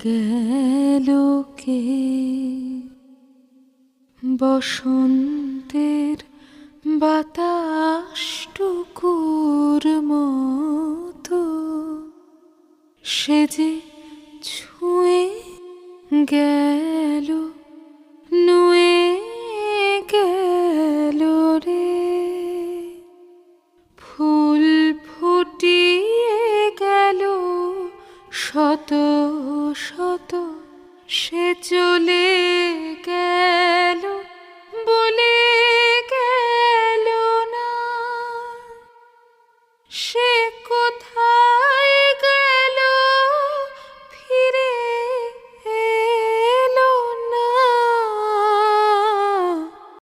গেল কে বসন্তের বাতাসটুকুর মতো সে যে ছুঁয়ে গেল নুয়ে